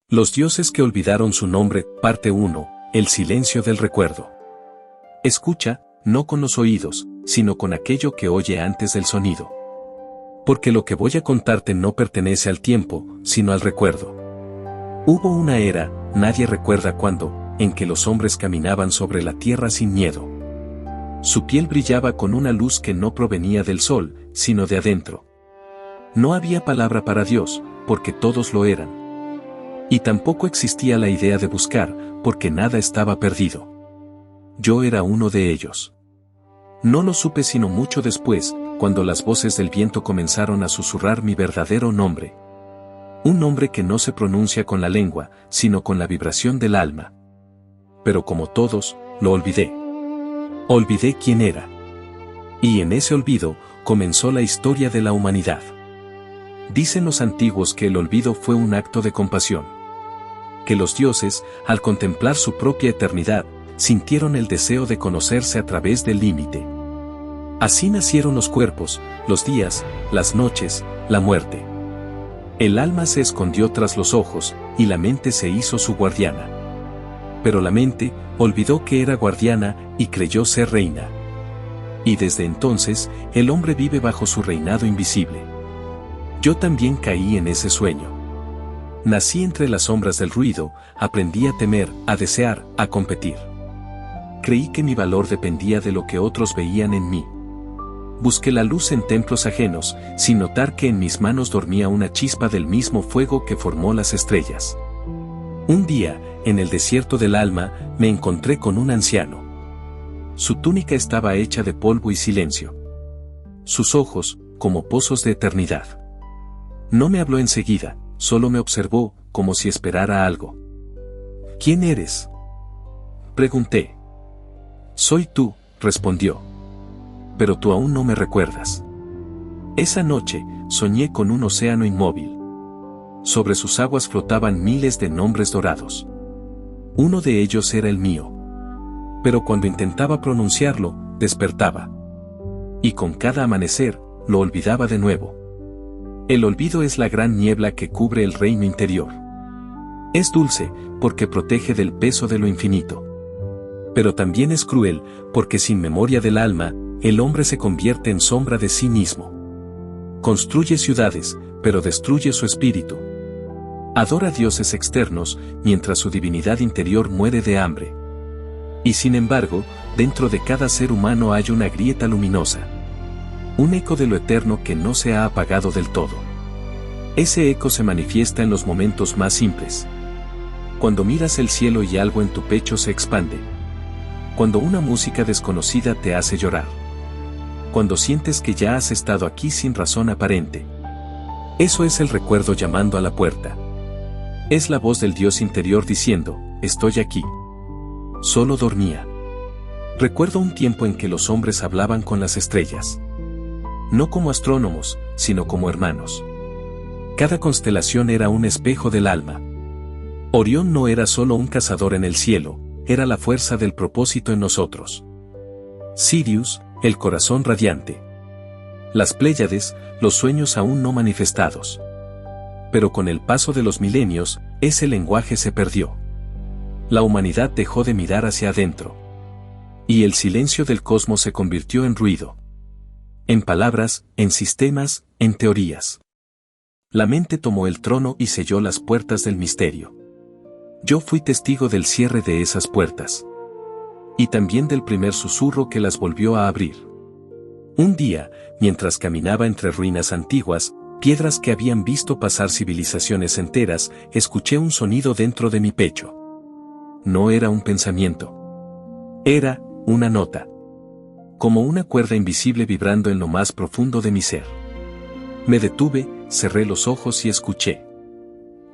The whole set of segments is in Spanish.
Los dioses que olvidaron su nombre, parte 1, el silencio del recuerdo. Escucha, no con los oídos, sino con aquello que oye antes del sonido. Porque lo que voy a contarte no pertenece al tiempo, sino al recuerdo. Hubo una era, nadie recuerda cuándo, en que los hombres caminaban sobre la tierra sin miedo. Su piel brillaba con una luz que no provenía del sol, sino de adentro. No había palabra para Dios, porque todos lo eran. Y tampoco existía la idea de buscar, porque nada estaba perdido. Yo era uno de ellos. No lo supe sino mucho después, cuando las voces del viento comenzaron a susurrar mi verdadero nombre. Un nombre que no se pronuncia con la lengua, sino con la vibración del alma. Pero como todos, lo olvidé. Olvidé quién era. Y en ese olvido, comenzó la historia de la humanidad. Dicen los antiguos que el olvido fue un acto de compasión. Que los dioses, al contemplar su propia eternidad, sintieron el deseo de conocerse a través del límite. Así nacieron los cuerpos, los días, las noches, la muerte. El alma se escondió tras los ojos, y la mente se hizo su guardiana. Pero la mente, olvidó que era guardiana, y creyó ser reina. Y desde entonces, el hombre vive bajo su reinado invisible. Yo también caí en ese sueño. Nací entre las sombras del ruido, aprendí a temer, a desear, a competir. Creí que mi valor dependía de lo que otros veían en mí. Busqué la luz en templos ajenos, sin notar que en mis manos dormía una chispa del mismo fuego que formó las estrellas. Un día, en el desierto del alma, me encontré con un anciano. Su túnica estaba hecha de polvo y silencio. Sus ojos, como pozos de eternidad. No me habló enseguida. Solo me observó, como si esperara algo. ¿Quién eres?, pregunté. Soy tú, respondió. Pero tú aún no me recuerdas. Esa noche, soñé con un océano inmóvil. Sobre sus aguas flotaban miles de nombres dorados. Uno de ellos era el mío. Pero cuando intentaba pronunciarlo, despertaba. Y con cada amanecer, lo olvidaba de nuevo. El olvido es la gran niebla que cubre el reino interior. Es dulce, porque protege del peso de lo infinito. Pero también es cruel, porque sin memoria del alma, el hombre se convierte en sombra de sí mismo. Construye ciudades, pero destruye su espíritu. Adora dioses externos, mientras su divinidad interior muere de hambre. Y sin embargo, dentro de cada ser humano hay una grieta luminosa. Un eco de lo eterno que no se ha apagado del todo. Ese eco se manifiesta en los momentos más simples. Cuando miras el cielo y algo en tu pecho se expande. Cuando una música desconocida te hace llorar. Cuando sientes que ya has estado aquí sin razón aparente. Eso es el recuerdo llamando a la puerta. Es la voz del Dios interior diciendo, estoy aquí. Solo dormía. Recuerdo un tiempo en que los hombres hablaban con las estrellas. No como astrónomos, sino como hermanos. Cada constelación era un espejo del alma. Orión no era solo un cazador en el cielo, era la fuerza del propósito en nosotros. Sirius, el corazón radiante. Las Pléyades, los sueños aún no manifestados. Pero con el paso de los milenios, ese lenguaje se perdió. La humanidad dejó de mirar hacia adentro. Y el silencio del cosmos se convirtió en ruido. En palabras, en sistemas, en teorías. La mente tomó el trono y selló las puertas del misterio. Yo fui testigo del cierre de esas puertas. Y también del primer susurro que las volvió a abrir. Un día, mientras caminaba entre ruinas antiguas, piedras que habían visto pasar civilizaciones enteras, escuché un sonido dentro de mi pecho. No era un pensamiento. Era una nota. Como una cuerda invisible vibrando en lo más profundo de mi ser. Me detuve, cerré los ojos y escuché.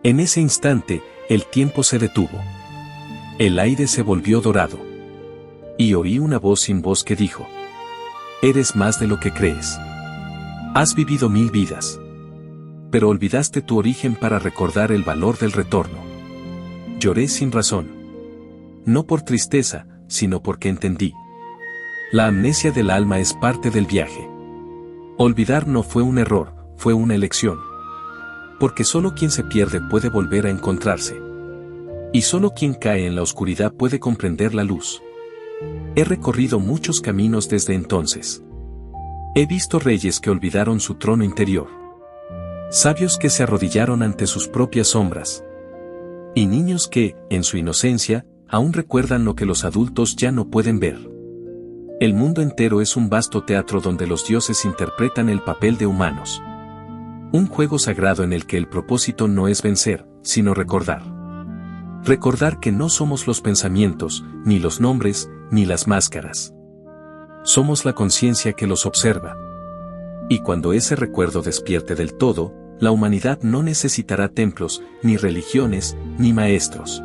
En ese instante, el tiempo se detuvo. El aire se volvió dorado. Y oí una voz sin voz que dijo: eres más de lo que crees. Has vivido 1000 vidas. Pero olvidaste tu origen para recordar el valor del retorno. Lloré sin razón. No por tristeza, sino porque entendí. La amnesia del alma es parte del viaje. Olvidar no fue un error, fue una elección. Porque solo quien se pierde puede volver a encontrarse. Y solo quien cae en la oscuridad puede comprender la luz. He recorrido muchos caminos desde entonces. He visto reyes que olvidaron su trono interior. Sabios que se arrodillaron ante sus propias sombras. Y niños que, en su inocencia, aún recuerdan lo que los adultos ya no pueden ver. El mundo entero es un vasto teatro donde los dioses interpretan el papel de humanos. Un juego sagrado en el que el propósito no es vencer, sino recordar. Recordar que no somos los pensamientos, ni los nombres, ni las máscaras. Somos la conciencia que los observa. Y cuando ese recuerdo despierte del todo, la humanidad no necesitará templos, ni religiones, ni maestros.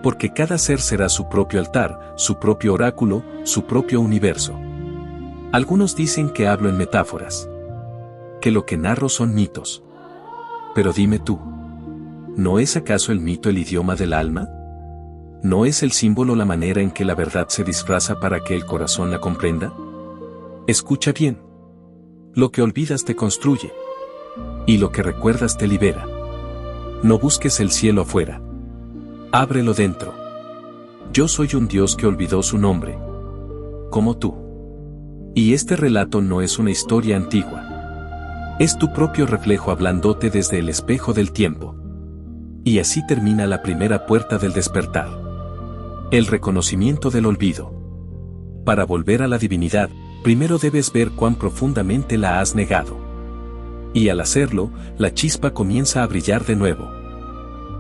Porque cada ser será su propio altar, su propio oráculo, su propio universo. Algunos dicen que hablo en metáforas. Que lo que narro son mitos. Pero dime tú, ¿no es acaso el mito el idioma del alma? ¿No es el símbolo la manera en que la verdad se disfraza para que el corazón la comprenda? Escucha bien. Lo que olvidas te construye. Y lo que recuerdas te libera. No busques el cielo afuera. Ábrelo dentro. Yo soy un Dios que olvidó su nombre. Como tú. Y este relato no es una historia antigua. Es tu propio reflejo hablándote desde el espejo del tiempo. Y así termina la primera puerta del despertar. El reconocimiento del olvido. Para volver a la divinidad, primero debes ver cuán profundamente la has negado. Y al hacerlo, la chispa comienza a brillar de nuevo.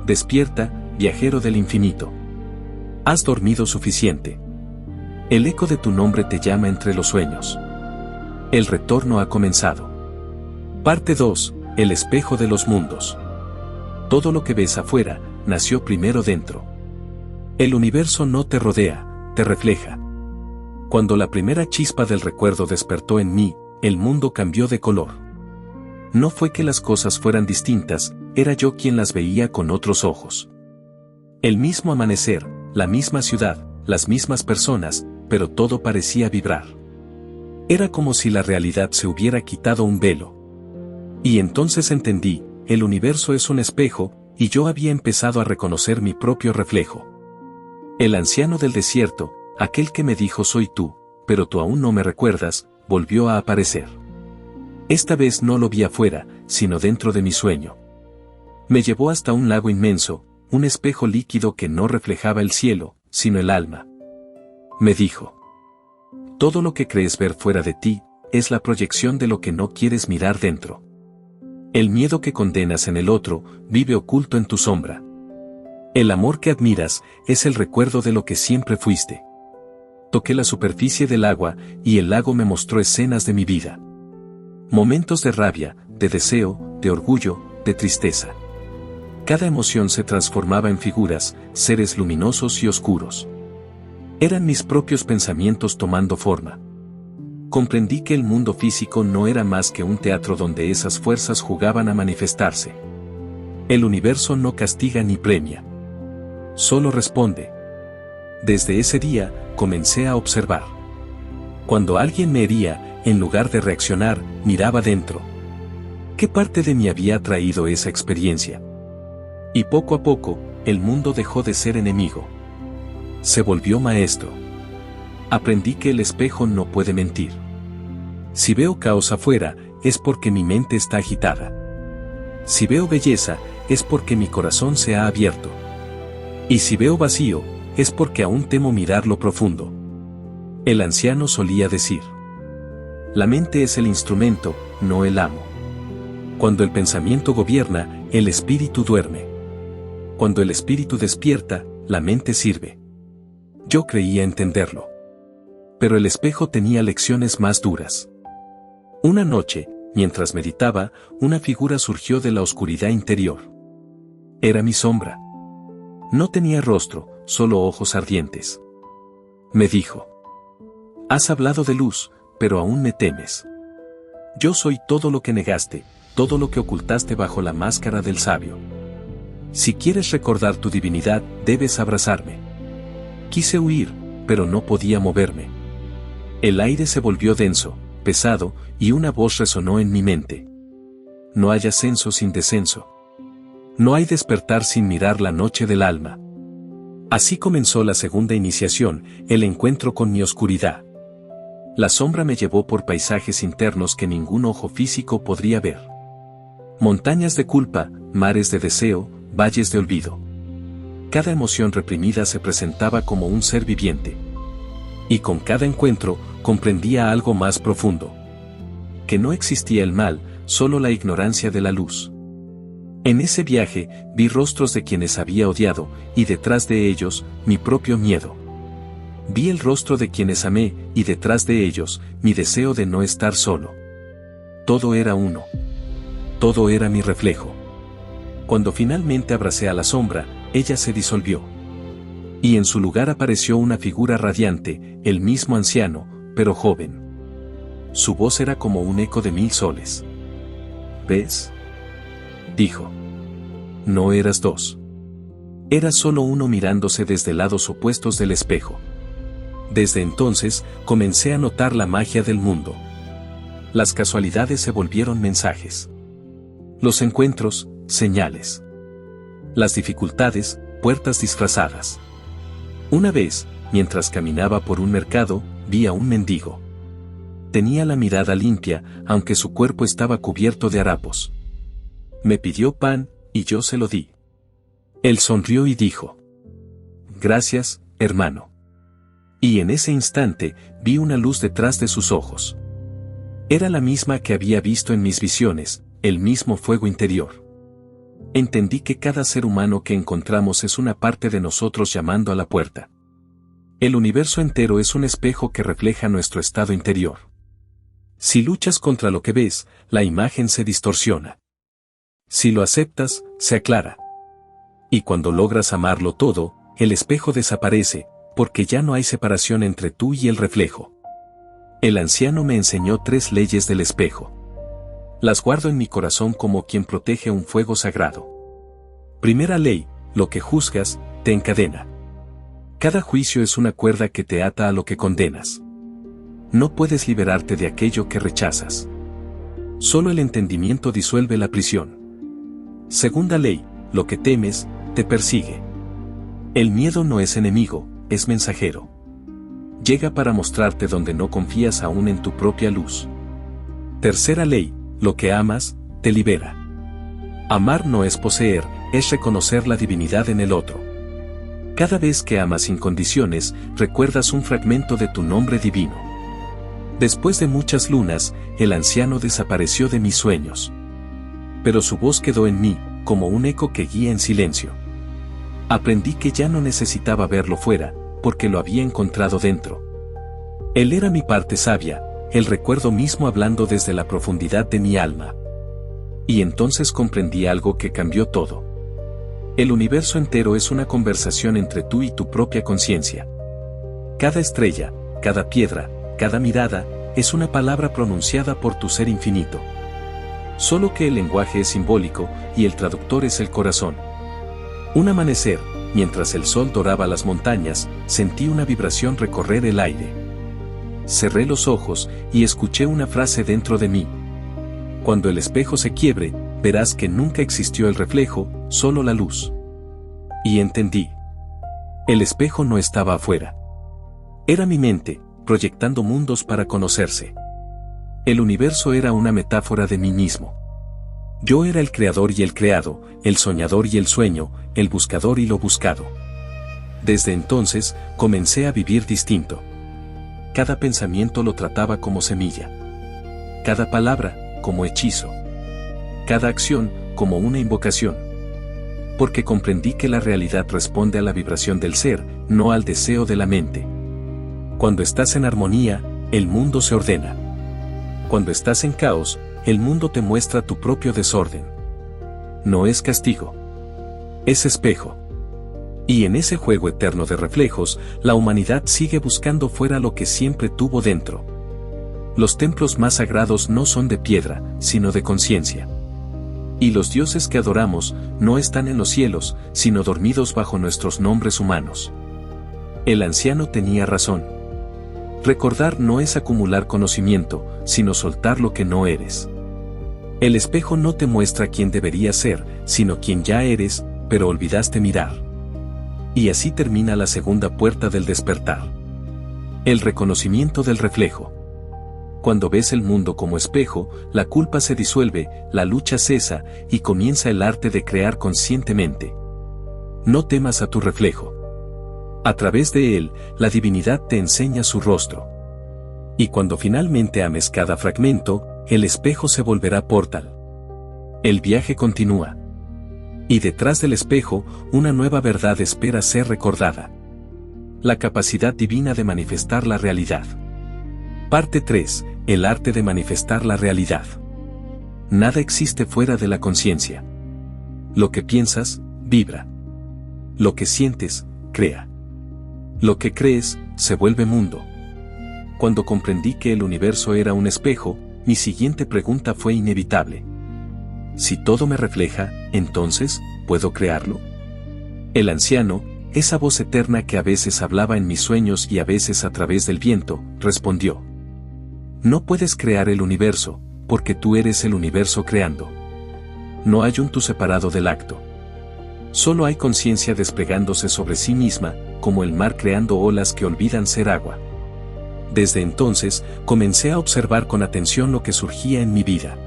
Despierta, viajero del infinito. Has dormido suficiente. El eco de tu nombre te llama entre los sueños. El retorno ha comenzado. Parte 2. El espejo de los mundos. Todo lo que ves afuera, nació primero dentro. El universo no te rodea, te refleja. Cuando la primera chispa del recuerdo despertó en mí, el mundo cambió de color. No fue que las cosas fueran distintas, era yo quien las veía con otros ojos. El mismo amanecer, la misma ciudad, las mismas personas, pero todo parecía vibrar. Era como si la realidad se hubiera quitado un velo. Y entonces entendí, el universo es un espejo, y yo había empezado a reconocer mi propio reflejo. El anciano del desierto, aquel que me dijo soy tú, pero tú aún no me recuerdas, volvió a aparecer. Esta vez no lo vi afuera, sino dentro de mi sueño. Me llevó hasta un lago inmenso, un espejo líquido que no reflejaba el cielo, sino el alma. Me dijo: todo lo que crees ver fuera de ti, es la proyección de lo que no quieres mirar dentro. El miedo que condenas en el otro, vive oculto en tu sombra. El amor que admiras, es el recuerdo de lo que siempre fuiste. Toqué la superficie del agua, y el lago me mostró escenas de mi vida. Momentos de rabia, de deseo, de orgullo, de tristeza. Cada emoción se transformaba en figuras, seres luminosos y oscuros. Eran mis propios pensamientos tomando forma. Comprendí que el mundo físico no era más que un teatro donde esas fuerzas jugaban a manifestarse. El universo no castiga ni premia. Solo responde. Desde ese día, comencé a observar. Cuando alguien me hería, en lugar de reaccionar, miraba dentro. ¿Qué parte de mí había traído esa experiencia? Y poco a poco, el mundo dejó de ser enemigo. Se volvió maestro. Aprendí que el espejo no puede mentir. Si veo caos afuera, es porque mi mente está agitada. Si veo belleza, es porque mi corazón se ha abierto. Y si veo vacío, es porque aún temo mirar lo profundo. El anciano solía decir: la mente es el instrumento, no el amo. Cuando el pensamiento gobierna, el espíritu duerme. Cuando el espíritu despierta, la mente sirve. Yo creía entenderlo. Pero el espejo tenía lecciones más duras. Una noche, mientras meditaba, una figura surgió de la oscuridad interior. Era mi sombra. No tenía rostro, solo ojos ardientes. Me dijo: has hablado de luz, pero aún me temes. Yo soy todo lo que negaste, todo lo que ocultaste bajo la máscara del sabio. Si quieres recordar tu divinidad, debes abrazarme. Quise huir, pero no podía moverme. El aire se volvió denso, pesado, y una voz resonó en mi mente. no hay ascenso sin descenso. No hay despertar sin mirar la noche del alma. Así comenzó la segunda iniciación, el encuentro con mi oscuridad. La sombra me llevó por paisajes internos que ningún ojo físico podría ver. Montañas de culpa, mares de deseo, valles de olvido. Cada emoción reprimida se presentaba como un ser viviente. Y con cada encuentro, comprendía algo más profundo. Que no existía el mal, solo la ignorancia de la luz. En ese viaje, vi rostros de quienes había odiado, y detrás de ellos, mi propio miedo. Vi el rostro de quienes amé, y detrás de ellos, mi deseo de no estar solo. Todo era uno. Todo era mi reflejo. Cuando finalmente abracé a la sombra, ella se disolvió. Y en su lugar apareció una figura radiante, el mismo anciano, pero joven. Su voz era como un eco de 1000 soles. ¿Ves?, dijo. No eras dos. Eras solo uno mirándose desde lados opuestos del espejo. Desde entonces, comencé a notar la magia del mundo. Las casualidades se volvieron mensajes. Los encuentros, señales. Las dificultades, puertas disfrazadas. Una vez, mientras caminaba por un mercado, vi a un mendigo. Tenía la mirada limpia, aunque su cuerpo estaba cubierto de harapos. Me pidió pan, y yo se lo di. Él sonrió y dijo: Gracias, hermano. Y en ese instante, vi una luz detrás de sus ojos. Era la misma que había visto en mis visiones, el mismo fuego interior. Entendí que cada ser humano que encontramos es una parte de nosotros llamando a la puerta. El universo entero es un espejo que refleja nuestro estado interior. Si luchas contra lo que ves, la imagen se distorsiona. Si lo aceptas, se aclara. Y cuando logras amarlo todo, el espejo desaparece, porque ya no hay separación entre tú y el reflejo. El anciano me enseñó 3 leyes del espejo. Las guardo en mi corazón como quien protege un fuego sagrado. Primera ley: lo que juzgas, te encadena. Cada juicio es una cuerda que te ata a lo que condenas. No puedes liberarte de aquello que rechazas. Solo el entendimiento disuelve la prisión. Segunda ley: lo que temes, te persigue. El miedo no es enemigo, es mensajero. Llega para mostrarte donde no confías aún en tu propia luz. Tercera ley: lo que amas, te libera. Amar no es poseer, es reconocer la divinidad en el otro. Cada vez que amas sin condiciones, recuerdas un fragmento de tu nombre divino. Después de muchas lunas, el anciano desapareció de mis sueños. Pero su voz quedó en mí, como un eco que guía en silencio. Aprendí que ya no necesitaba verlo fuera, porque lo había encontrado dentro. Él era mi parte sabia, el recuerdo mismo hablando desde la profundidad de mi alma. Y entonces comprendí algo que cambió todo. El universo entero es una conversación entre tú y tu propia conciencia. Cada estrella, cada piedra, cada mirada, es una palabra pronunciada por tu ser infinito. Solo que el lenguaje es simbólico, y el traductor es el corazón. Un amanecer, mientras el sol doraba las montañas, sentí una vibración recorrer el aire. Cerré los ojos, y escuché una frase dentro de mí. Cuando el espejo se quiebre, verás que nunca existió el reflejo, solo la luz. Y entendí. El espejo no estaba afuera. Era mi mente, proyectando mundos para conocerse. El universo era una metáfora de mí mismo. Yo era el creador y el creado, el soñador y el sueño, el buscador y lo buscado. Desde entonces, comencé a vivir distinto. Cada pensamiento lo trataba como semilla. Cada palabra, como hechizo. Cada acción, como una invocación. Porque comprendí que la realidad responde a la vibración del ser, no al deseo de la mente. Cuando estás en armonía, el mundo se ordena. Cuando estás en caos, el mundo te muestra tu propio desorden. No es castigo. Es espejo. Y en ese juego eterno de reflejos, la humanidad sigue buscando fuera lo que siempre tuvo dentro. Los templos más sagrados no son de piedra, sino de conciencia. Y los dioses que adoramos, no están en los cielos, sino dormidos bajo nuestros nombres humanos. El anciano tenía razón. Recordar no es acumular conocimiento, sino soltar lo que no eres. El espejo no te muestra quién deberías ser, sino quién ya eres, pero olvidaste mirar. Y así termina la segunda puerta del despertar. El reconocimiento del reflejo. Cuando ves el mundo como espejo, la culpa se disuelve, la lucha cesa, y comienza el arte de crear conscientemente. No temas a tu reflejo. A través de él, la divinidad te enseña su rostro. Y cuando finalmente ames cada fragmento, el espejo se volverá portal. El viaje continúa. Y detrás del espejo, una nueva verdad espera ser recordada. La capacidad divina de manifestar la realidad. Parte 3. El arte de manifestar la realidad. Nada existe fuera de la conciencia. Lo que piensas, vibra. Lo que sientes, crea. Lo que crees, se vuelve mundo. Cuando comprendí que el universo era un espejo, mi siguiente pregunta fue inevitable. Si todo me refleja, entonces, ¿puedo crearlo? El anciano, esa voz eterna que a veces hablaba en mis sueños y a veces a través del viento, respondió. No puedes crear el universo, porque tú eres el universo creando. No hay un tú separado del acto. Solo hay conciencia desplegándose sobre sí misma, como el mar creando olas que olvidan ser agua. Desde entonces, comencé a observar con atención lo que surgía en mi vida.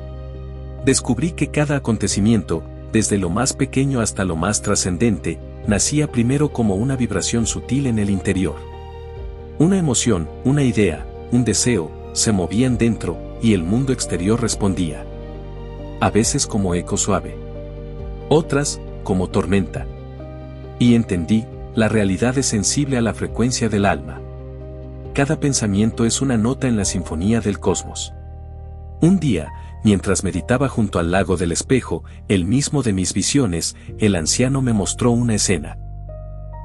Descubrí que cada acontecimiento, desde lo más pequeño hasta lo más trascendente, nacía primero como una vibración sutil en el interior. Una emoción, una idea, un deseo, se movían dentro, y el mundo exterior respondía. A veces como eco suave. Otras, como tormenta. Y entendí, la realidad es sensible a la frecuencia del alma. Cada pensamiento es una nota en la sinfonía del cosmos. Un día, mientras meditaba junto al lago del espejo, el mismo de mis visiones, el anciano me mostró una escena.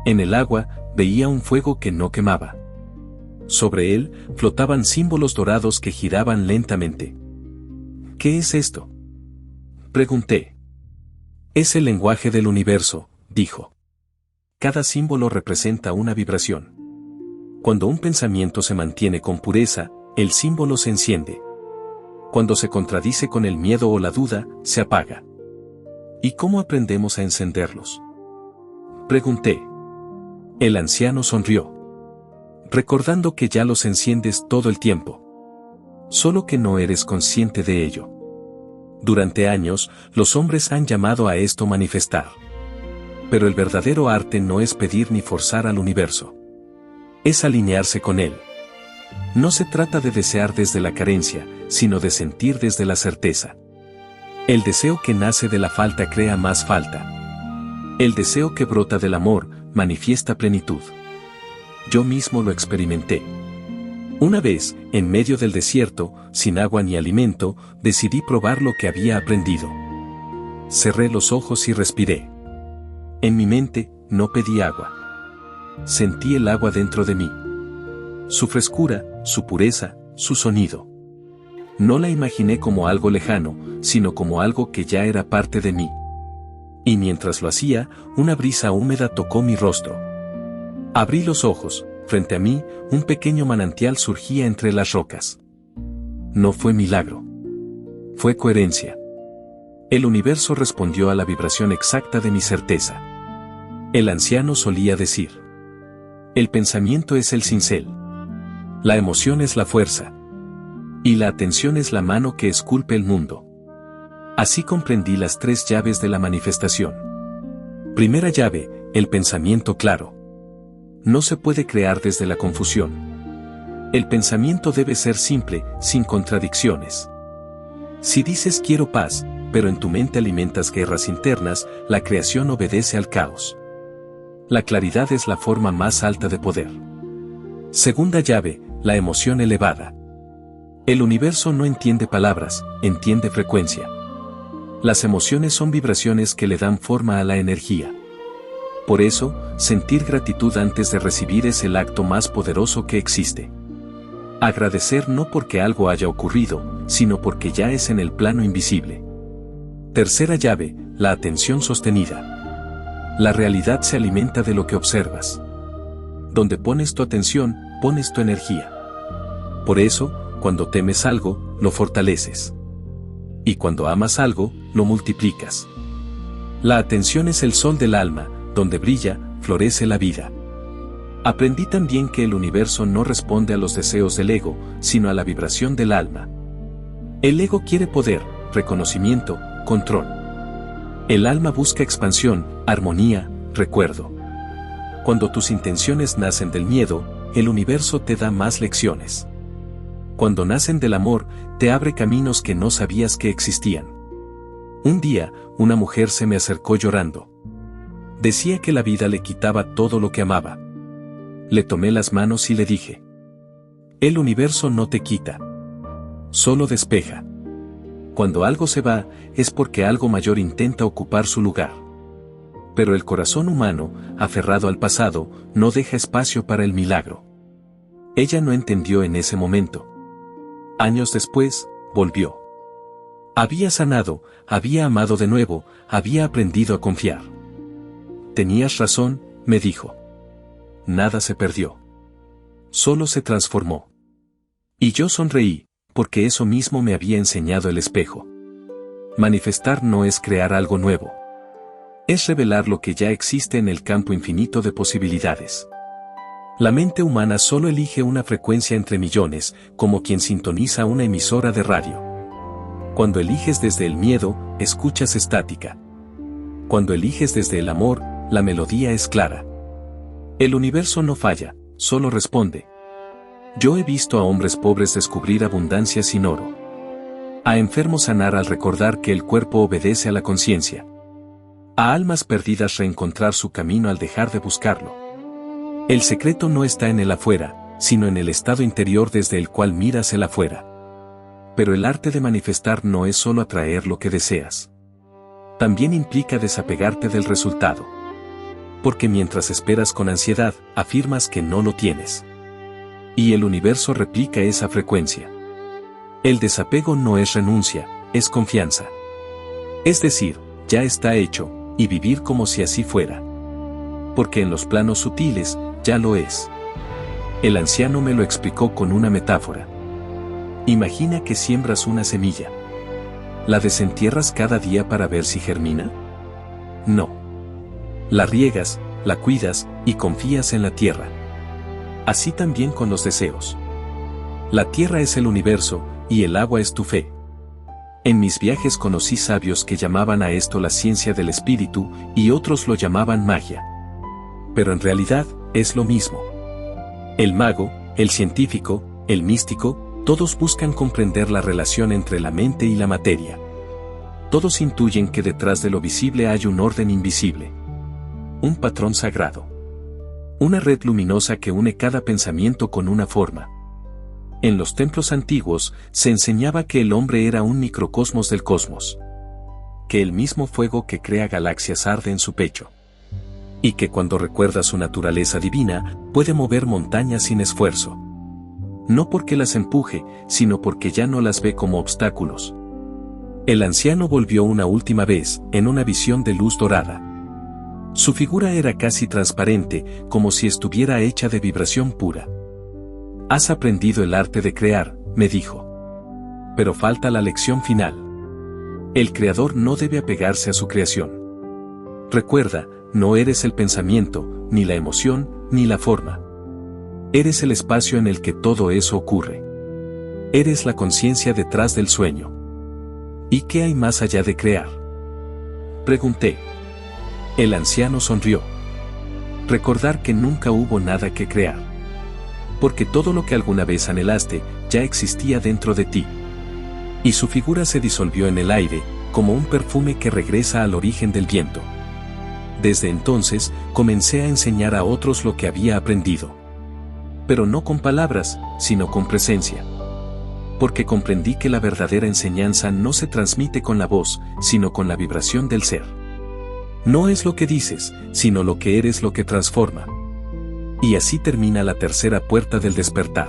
En el agua, veía un fuego que no quemaba. Sobre él, flotaban símbolos dorados que giraban lentamente. ¿Qué es esto?, pregunté. Es el lenguaje del universo, dijo. Cada símbolo representa una vibración. Cuando un pensamiento se mantiene con pureza, el símbolo se enciende. Cuando se contradice con el miedo o la duda, se apaga. ¿Y cómo aprendemos a encenderlos?, pregunté. El anciano sonrió. Recordando que ya los enciendes todo el tiempo. Solo que no eres consciente de ello. Durante años, los hombres han llamado a esto manifestar. Pero el verdadero arte no es pedir ni forzar al universo. Es alinearse con él. No se trata de desear desde la carencia, sino de sentir desde la certeza. El deseo que nace de la falta crea más falta. El deseo que brota del amor, manifiesta plenitud. Yo mismo lo experimenté. Una vez, en medio del desierto, sin agua ni alimento, decidí probar lo que había aprendido. Cerré los ojos y respiré. En mi mente, no pedí agua. Sentí el agua dentro de mí. Su frescura, su pureza, su sonido. No la imaginé como algo lejano, sino como algo que ya era parte de mí. Y mientras lo hacía, una brisa húmeda tocó mi rostro. Abrí los ojos. Frente a mí, un pequeño manantial surgía entre las rocas. No fue milagro. Fue coherencia. El universo respondió a la vibración exacta de mi certeza. El anciano solía decir. El pensamiento es el cincel. La emoción es la fuerza. Y la atención es la mano que esculpe el mundo. Así comprendí las 3 llaves de la manifestación. Primera llave, el pensamiento claro. No se puede crear desde la confusión. El pensamiento debe ser simple, sin contradicciones. Si dices quiero paz, pero en tu mente alimentas guerras internas, la creación obedece al caos. La claridad es la forma más alta de poder. Segunda llave, la emoción elevada. El universo no entiende palabras, entiende frecuencia. Las emociones son vibraciones que le dan forma a la energía. Por eso, sentir gratitud antes de recibir es el acto más poderoso que existe. Agradecer no porque algo haya ocurrido, sino porque ya es en el plano invisible. Tercera llave, la atención sostenida. La realidad se alimenta de lo que observas. Donde pones tu atención, pones tu energía. Por eso, cuando temes algo, lo fortaleces. Y cuando amas algo, lo multiplicas. La atención es el sol del alma, donde brilla, florece la vida. Aprendí también que el universo no responde a los deseos del ego, sino a la vibración del alma. El ego quiere poder, reconocimiento, control. El alma busca expansión, armonía, recuerdo. Cuando tus intenciones nacen del miedo, el universo te da más lecciones. Cuando nacen del amor, te abre caminos que no sabías que existían. Un día, una mujer se me acercó llorando. Decía que la vida le quitaba todo lo que amaba. Le tomé las manos y le dije: el universo no te quita, solo despeja. Cuando algo se va, es porque algo mayor intenta ocupar su lugar. Pero el corazón humano, aferrado al pasado, no deja espacio para el milagro. Ella no entendió en ese momento. Años después, volvió. Había sanado, había amado de nuevo, había aprendido a confiar. Tenías razón, me dijo. Nada se perdió. Solo se transformó. Y yo sonreí, porque eso mismo me había enseñado el espejo. Manifestar no es crear algo nuevo. Es revelar lo que ya existe en el campo infinito de posibilidades. La mente humana solo elige una frecuencia entre millones, como quien sintoniza una emisora de radio. Cuando eliges desde el miedo, escuchas estática. Cuando eliges desde el amor, la melodía es clara. El universo no falla, solo responde. Yo he visto a hombres pobres descubrir abundancia sin oro. A enfermos sanar al recordar que el cuerpo obedece a la conciencia. A almas perdidas reencontrar su camino al dejar de buscarlo. El secreto no está en el afuera, sino en el estado interior desde el cual miras el afuera. Pero el arte de manifestar no es solo atraer lo que deseas. También implica desapegarte del resultado. Porque mientras esperas con ansiedad, afirmas que no lo tienes. Y el universo replica esa frecuencia. El desapego no es renuncia, es confianza. Es decir, ya está hecho, y vivir como si así fuera. Porque en los planos sutiles, ya lo es. El anciano me lo explicó con una metáfora. Imagina que siembras una semilla. ¿La desentierras cada día para ver si germina? No. La riegas, la cuidas, y confías en la tierra. Así también con los deseos. La tierra es el universo, y el agua es tu fe. En mis viajes conocí sabios que llamaban a esto la ciencia del espíritu, y otros lo llamaban magia. Pero en realidad, es lo mismo. El mago, el científico, el místico, todos buscan comprender la relación entre la mente y la materia. Todos intuyen que detrás de lo visible hay un orden invisible. Un patrón sagrado. Una red luminosa que une cada pensamiento con una forma. En los templos antiguos, se enseñaba que el hombre era un microcosmos del cosmos. Que el mismo fuego que crea galaxias arde en su pecho. Y que cuando recuerda su naturaleza divina, puede mover montañas sin esfuerzo. No porque las empuje, sino porque ya no las ve como obstáculos. El anciano volvió una última vez, en una visión de luz dorada. Su figura era casi transparente, como si estuviera hecha de vibración pura. Has aprendido el arte de crear, me dijo. Pero falta la lección final. El creador no debe apegarse a su creación. Recuerda, no eres el pensamiento, ni la emoción, ni la forma. Eres el espacio en el que todo eso ocurre. Eres la conciencia detrás del sueño. ¿Y qué hay más allá de crear? Pregunté. El anciano sonrió. Recordar que nunca hubo nada que crear. Porque todo lo que alguna vez anhelaste, ya existía dentro de ti. Y su figura se disolvió en el aire, como un perfume que regresa al origen del viento. Desde entonces, comencé a enseñar a otros lo que había aprendido. Pero no con palabras, sino con presencia. Porque comprendí que la verdadera enseñanza no se transmite con la voz, sino con la vibración del ser. No es lo que dices, sino lo que eres lo que transforma. Y así termina la tercera puerta del despertar.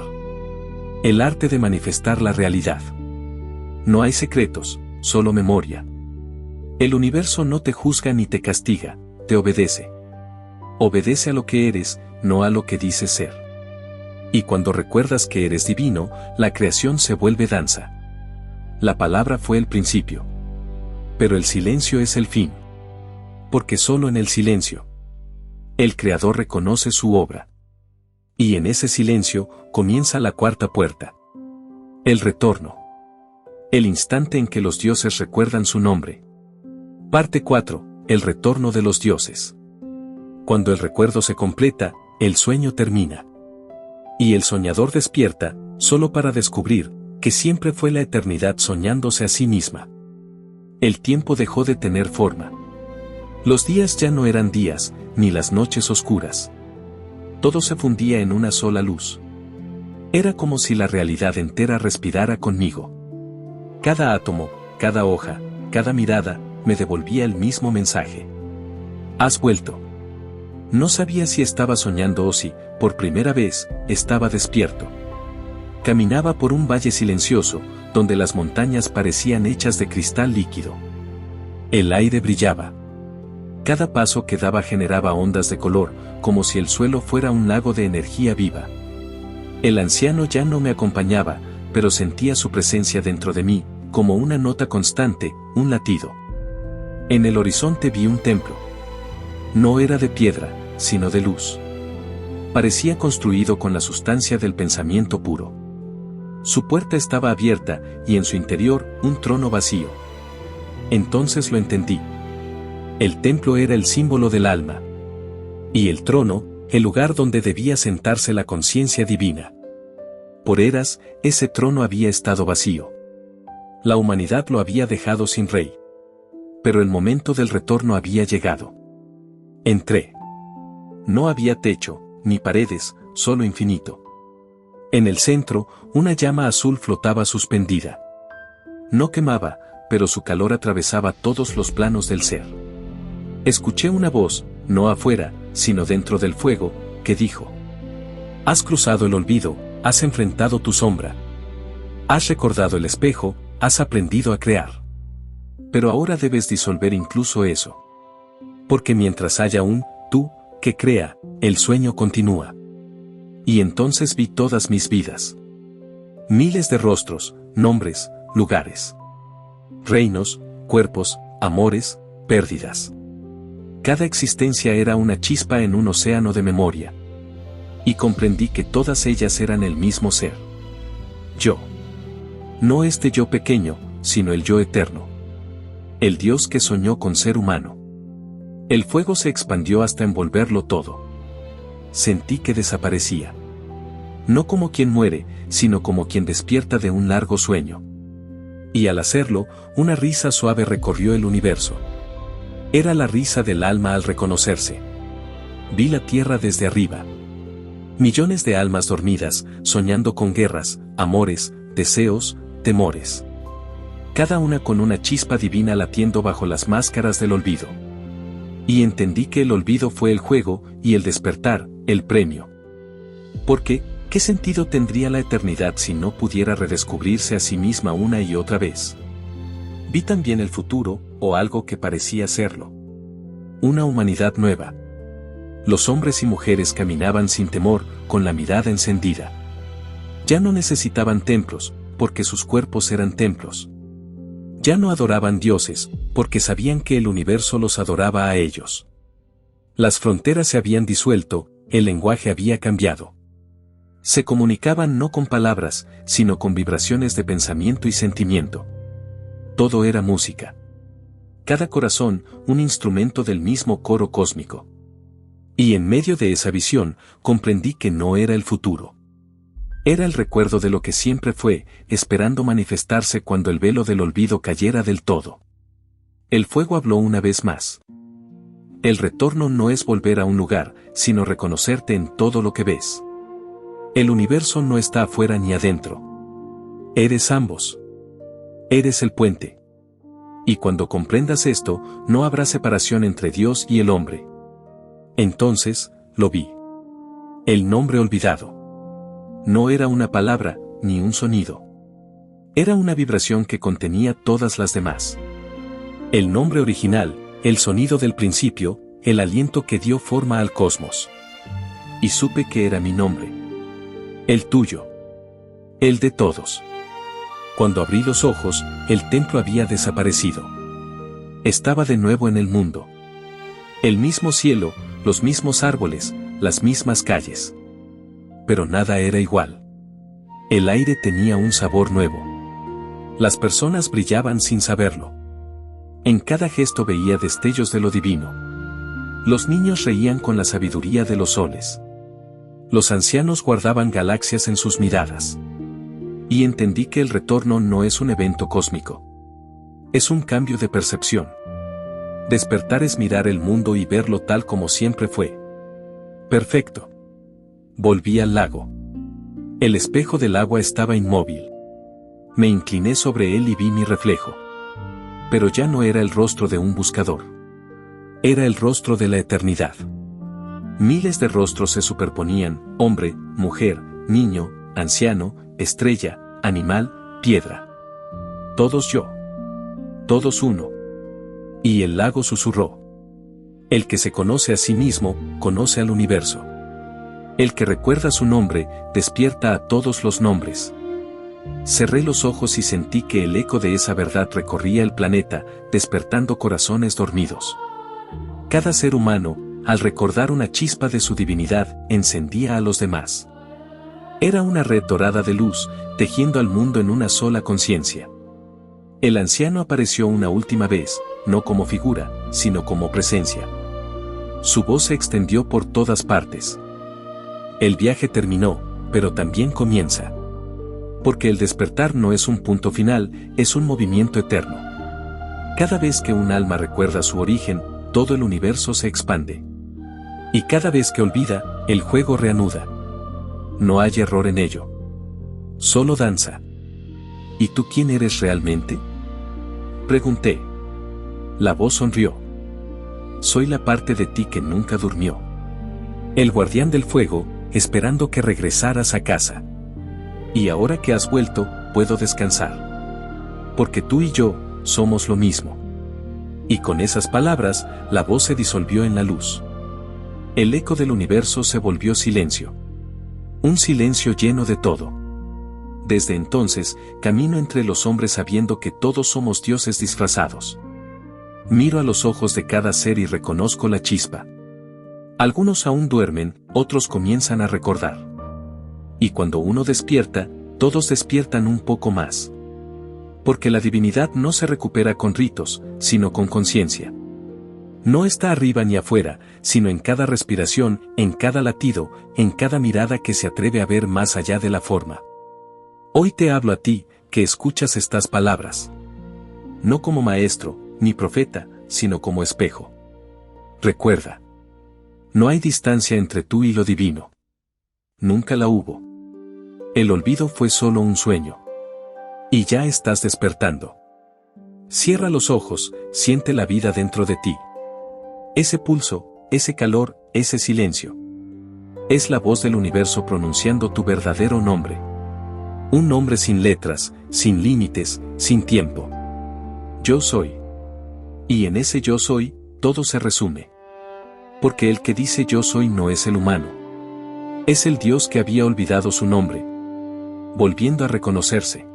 El arte de manifestar la realidad. No hay secretos, solo memoria. El universo no te juzga ni te castiga, te obedece. Obedece a lo que eres, no a lo que dices ser. Y cuando recuerdas que eres divino, la creación se vuelve danza. la palabra fue el principio. Pero el silencio es el fin. Porque solo en el silencio el Creador reconoce su obra. Y en ese silencio comienza la cuarta puerta. El retorno. El instante en que los dioses recuerdan su nombre. Parte 4. El retorno de los dioses. Cuando el recuerdo se completa, el sueño termina. Y el soñador despierta, solo para descubrir que siempre fue la eternidad soñándose a sí misma. El tiempo dejó de tener forma. Los días ya no eran días, ni las noches oscuras. Todo se fundía en una sola luz. Era como si la realidad entera respirara conmigo. Cada átomo, cada hoja, cada mirada, me devolvía el mismo mensaje. Has vuelto. No sabía si estaba soñando o si, por primera vez, estaba despierto. Caminaba por un valle silencioso, donde las montañas parecían hechas de cristal líquido. El aire brillaba. Cada paso que daba generaba ondas de color, como si el suelo fuera un lago de energía viva. El anciano ya no me acompañaba, pero sentía su presencia dentro de mí, como una nota constante, un latido. En el horizonte vi un templo. No era de piedra, sino de luz. Parecía construido con la sustancia del pensamiento puro. Su puerta estaba abierta, y en su interior, un trono vacío. Entonces lo entendí. El templo era el símbolo del alma. Y el trono, el lugar donde debía sentarse la conciencia divina. Por eras, ese trono había estado vacío. La humanidad lo había dejado sin rey. Pero el momento del retorno había llegado. Entré. No había techo, ni paredes, solo infinito. En el centro, una llama azul flotaba suspendida. No quemaba, pero su calor atravesaba todos los planos del ser. Escuché una voz, no afuera, sino dentro del fuego, que dijo: has cruzado el olvido, has enfrentado tu sombra. Has recordado el espejo, has aprendido a crear. Pero ahora debes disolver incluso eso. Porque mientras haya un tú que crea, el sueño continúa. Y entonces vi todas mis vidas. Miles de rostros, nombres, lugares. Reinos, cuerpos, amores, pérdidas. Cada existencia era una chispa en un océano de memoria. Y comprendí que todas ellas eran el mismo ser. Yo. No este yo pequeño, sino el yo eterno. El Dios que soñó con ser humano. El fuego se expandió hasta envolverlo todo. Sentí que desaparecía. No como quien muere, sino como quien despierta de un largo sueño. Y al hacerlo, una risa suave recorrió el universo. Era la risa del alma al reconocerse. Vi la tierra desde arriba. Millones de almas dormidas, soñando con guerras, amores, deseos, temores. Cada una con una chispa divina latiendo bajo las máscaras del olvido. Y entendí que el olvido fue el juego, y el despertar, el premio. Porque, ¿qué sentido tendría la eternidad si no pudiera redescubrirse a sí misma una y otra vez? Vi también el futuro, o algo que parecía serlo. Una humanidad nueva. Los hombres y mujeres caminaban sin temor, con la mirada encendida. Ya no necesitaban templos, porque sus cuerpos eran templos. Ya no adoraban dioses, porque sabían que el universo los adoraba a ellos. Las fronteras se habían disuelto, el lenguaje había cambiado. Se comunicaban no con palabras, sino con vibraciones de pensamiento y sentimiento. Todo era música. Cada corazón, un instrumento del mismo coro cósmico. Y en medio de esa visión, comprendí que no era el futuro. Era el recuerdo de lo que siempre fue, esperando manifestarse cuando el velo del olvido cayera del todo. El fuego habló una vez más. El retorno no es volver a un lugar, sino reconocerte en todo lo que ves. El universo no está afuera ni adentro. Eres ambos. Eres el puente. Y cuando comprendas esto, no habrá separación entre Dios y el hombre. Entonces, lo vi. El nombre olvidado. No era una palabra, ni un sonido. Era una vibración que contenía todas las demás. El nombre original, el sonido del principio, el aliento que dio forma al cosmos. Y supe que era mi nombre. El tuyo. El de todos. Cuando abrí los ojos, el templo había desaparecido. Estaba de nuevo en el mundo. El mismo cielo, los mismos árboles, las mismas calles. Pero nada era igual. El aire tenía un sabor nuevo. Las personas brillaban sin saberlo. En cada gesto veía destellos de lo divino. Los niños reían con la sabiduría de los soles. Los ancianos guardaban galaxias en sus miradas. Y entendí que el retorno no es un evento cósmico. Es un cambio de percepción. Despertar es mirar el mundo y verlo tal como siempre fue. Perfecto. Volví al lago. El espejo del agua estaba inmóvil. Me incliné sobre él y vi mi reflejo. Pero ya no era el rostro de un buscador. Era el rostro de la eternidad. Miles de rostros se superponían: hombre, mujer, niño, anciano, estrella, animal, piedra. Todos yo. Todos uno. Y el lago susurró: el que se conoce a sí mismo, conoce al universo. El que recuerda su nombre, despierta a todos los nombres. Cerré los ojos y sentí que el eco de esa verdad recorría el planeta, despertando corazones dormidos. Cada ser humano, al recordar una chispa de su divinidad, encendía a los demás. Era una red dorada de luz, tejiendo al mundo en una sola conciencia. El anciano apareció una última vez, no como figura, sino como presencia. Su voz se extendió por todas partes. El viaje terminó, pero también comienza. Porque el despertar no es un punto final, es un movimiento eterno. Cada vez que un alma recuerda su origen, todo el universo se expande. Y cada vez que olvida, el juego reanuda. No hay error en ello. Solo danza. ¿Y tú quién eres realmente?, pregunté. La voz sonrió. Soy la parte de ti que nunca durmió. El guardián del fuego, esperando que regresaras a casa. Y ahora que has vuelto, puedo descansar. Porque tú y yo, somos lo mismo. Y con esas palabras, la voz se disolvió en la luz. El eco del universo se volvió silencio. Un silencio lleno de todo. Desde entonces, camino entre los hombres sabiendo que todos somos dioses disfrazados. Miro a los ojos de cada ser y reconozco la chispa. Algunos aún duermen, otros comienzan a recordar. Y cuando uno despierta, todos despiertan un poco más. Porque la divinidad no se recupera con ritos, sino con conciencia. No está arriba ni afuera, sino en cada respiración, en cada latido, en cada mirada que se atreve a ver más allá de la forma. Hoy te hablo a ti, que escuchas estas palabras. No como maestro, ni profeta, sino como espejo. Recuerda. No hay distancia entre tú y lo divino. Nunca la hubo. El olvido fue solo un sueño. Y ya estás despertando. Cierra los ojos, siente la vida dentro de ti. Ese pulso, ese calor, ese silencio. Es la voz del universo pronunciando tu verdadero nombre. Un nombre sin letras, sin límites, sin tiempo. Yo soy. Y en ese yo soy, todo se resume. Porque el que dice yo soy no es el humano. Es el Dios que había olvidado su nombre. Volviendo a reconocerse.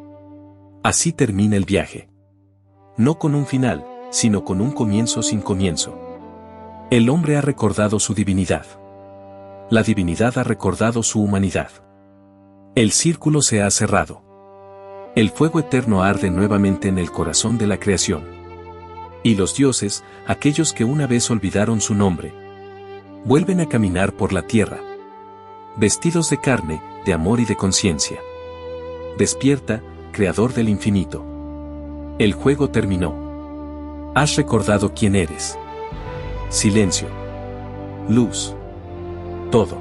Así termina el viaje. No con un final, sino con un comienzo sin comienzo. El hombre ha recordado su divinidad. La divinidad ha recordado su humanidad. El círculo se ha cerrado. El fuego eterno arde nuevamente en el corazón de la creación. Y los dioses, aquellos que una vez olvidaron su nombre, vuelven a caminar por la tierra. Vestidos de carne, de amor y de conciencia. Despierta, creador del infinito. El juego terminó. Has recordado quién eres. Silencio. Luz. Todo.